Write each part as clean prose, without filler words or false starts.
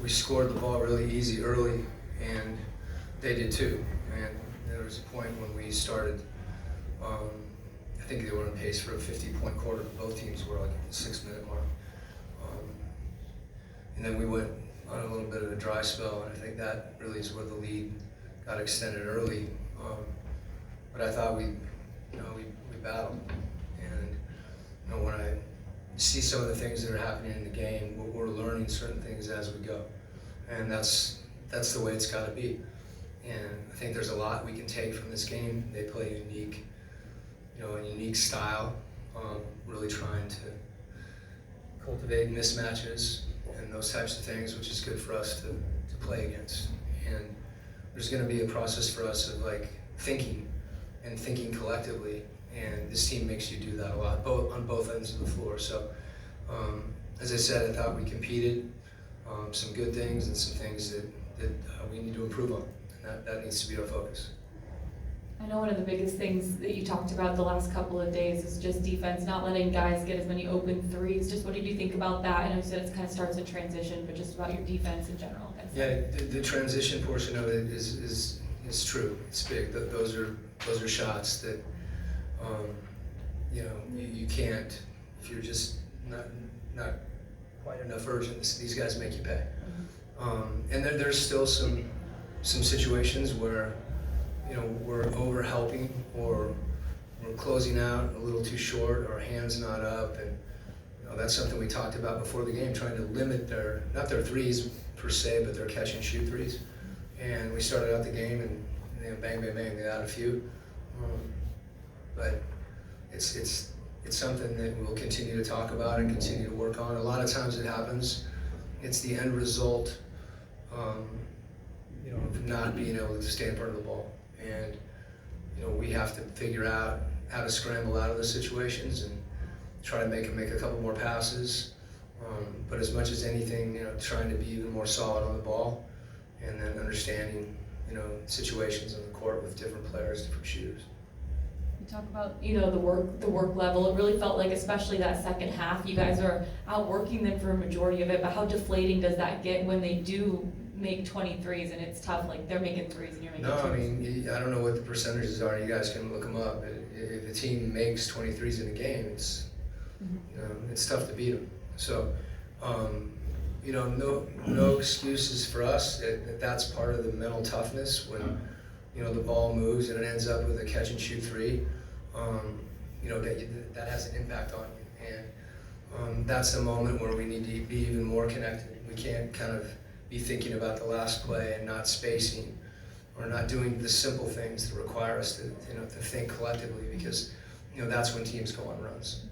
we scored the ball really easy early, and they did too. And there was a point when we started, I think they were on pace for a 50-point quarter. Both teams were like at the 6-minute mark. And then we went on a little bit of a dry spell, and I think that really is where the lead got extended early. But I thought we battled. And when I see some of the things that are happening in the game, we're learning certain things as we go. And that's the way it's got to be. And I think there's a lot we can take from this game. They play a unique style, really trying to cultivate mismatches and those types of things, which is good for us to play against. And there's going to be a process for us of like thinking collectively, and this team makes you do that a lot, on both ends of the floor. So, as I said, I thought we competed, some good things and some things that we need to improve on, and that needs to be our focus. I know one of the biggest things that you talked about the last couple of days is just defense, not letting guys get as many open threes. Just what did you think about that? I know you said it kind of starts in transition, but just about your defense in general. Yeah, the transition portion of it is true. It's big. Those are shots that you can't, if you're just not quite enough urgent. These guys make you pay. And there's still some situations where we're over helping, or we're closing out a little too short, or our hands not up, and that's something we talked about before the game, trying to limit not their threes per se, but their catch and shoot threes. And we started out the game and bang, bang, bang, they had a few. But it's something that we'll continue to talk about and continue to work on. A lot of times it happens. It's the end result, of not being able to stay in front of the ball. And we have to figure out how to scramble out of those situations and try to make a couple more passes. But as much as anything, trying to be even more solid on the ball, and then understanding, situations on the court with different players, different shooters. You talk about, the work level. It really felt like, especially that second half, you guys are outworking them for a majority of it, but how deflating does that get when they do make 23s and it's tough, like they're making threes and you're making twos? No, I mean, I don't know what the percentages are. You guys can look them up. If a team makes 23s in a game, it's, it's tough to beat them. So, no excuses for us. That's part of the mental toughness when, the ball moves and it ends up with a catch and shoot three. That has an impact on you. And that's the moment where we need to be even more connected. We can't kind of be thinking about the last play and not spacing, or not doing the simple things that require us to think collectively, because that's when teams go on runs.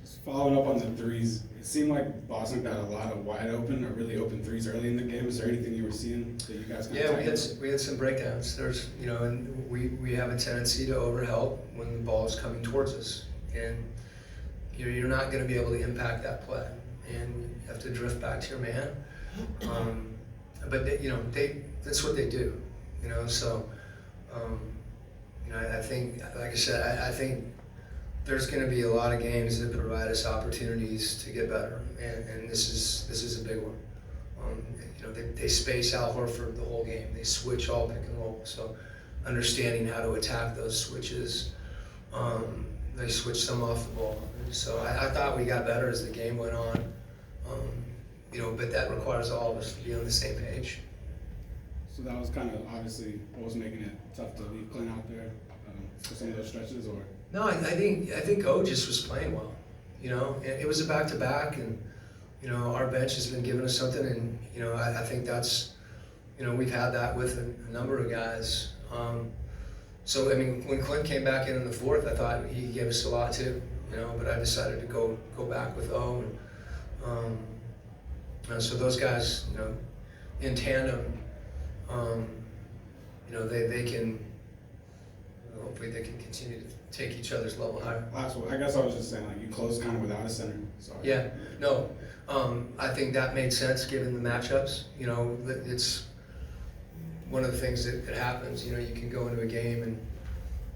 Just following up on the threes, it seemed like Boston got a lot of wide open or really open threes early in the game. Is there anything you were seeing that you guys? Yeah, we had some breakdowns. There's and we have a tendency to overhelp when the ball is coming towards us, and you're not going to be able to impact that play, and you have to drift back to your man. But that's what they do, So I think, like I said, I think there's going to be a lot of games that provide us opportunities to get better, and this is a big one. They space Al Horford the whole game. They switch all pick and roll. So understanding how to attack those switches, they switch some off the ball. So I thought we got better as the game went on. But that requires all of us to be on the same page. So that was kind of obviously what was making it tough to leave Clint out there for some of those stretches, or? No, I think O just was playing well. It was a back-to-back, and our bench has been giving us something, and I think that's we've had that with a number of guys. So I mean, when Clint came back in the fourth, I thought he gave us a lot too. But I decided to go back with O, and so those guys, in tandem, they can. Hopefully they can continue to take each other's level higher. Last one, I guess I was just saying, like, you closed kind of without a center. Sorry. Yeah, no, I think that made sense given the matchups. It's one of the things that happens. You can go into a game and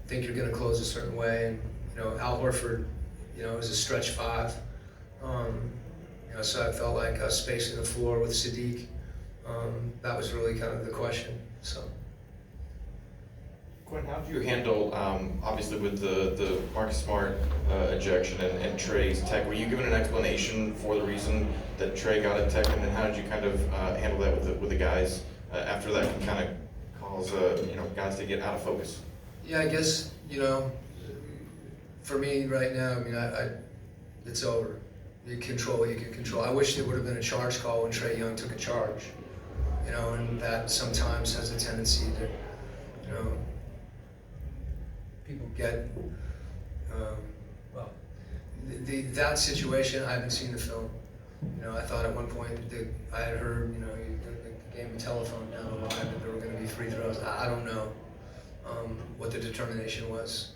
think you're going to close a certain way, and Al Horford, is a stretch five, You know, so I felt like us spacing the floor with Sadiq, that was really kind of the question. So. Quinn, how did you handle, obviously with the Marcus Smart ejection and Trey's tech? Were you given an explanation for the reason that Trey got a tech, and then how did you kind of handle that with the guys after that can kind of cause guys to get out of focus? Yeah, I guess, you know, for me right now, I mean, it's over. You control what you can control. I wish there would have been a charge call when Trae Young took a charge, you know, and that sometimes has a tendency to, you know, people get, well, that situation, I haven't seen the film. You know, I thought at one point that I had heard, you know, the game of telephone down the line that there were going to be free throws. I don't know what the determination was,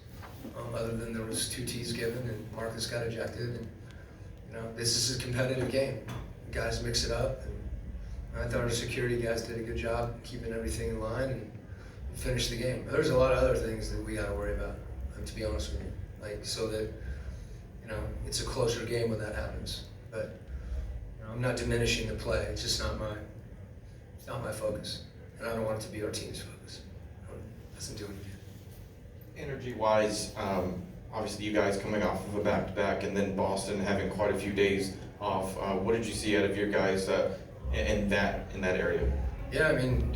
other than there was 2 T's given and Marcus got ejected. And, you know, this is a competitive game. Guys mix it up. And I thought our security guys did a good job keeping everything in line and finished the game. But there's a lot of other things that we got to worry about, to be honest with you. Like, so that, you know, it's a closer game when that happens. But, you know, I'm not diminishing the play. It's just not my focus. And I don't want it to be our team's focus. It doesn't do anything. Energy-wise, obviously you guys coming off of a back-to-back, and then Boston having quite a few days off. What did you see out of your guys in that area? Yeah, I mean,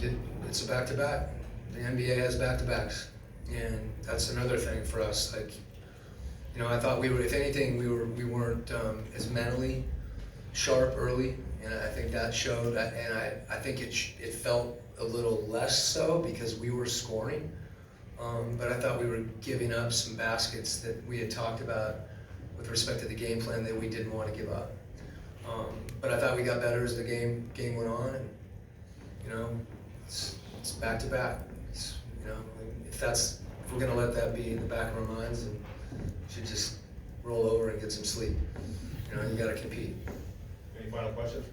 it's a back-to-back. The NBA has back-to-backs, and that's another thing for us. Like, you know, I thought we were, if anything, we weren't as mentally sharp early, and I think that showed. And I think it felt a little less so because we were scoring, but I thought we were giving up some baskets that we had talked about with respect to the game plan that we didn't want to give up. But I thought we got better as the game went on, and you know, it's back to back. You know, if we're gonna let that be in the back of our minds, and we should just roll over and get some sleep. You know, you got to compete. Any final questions?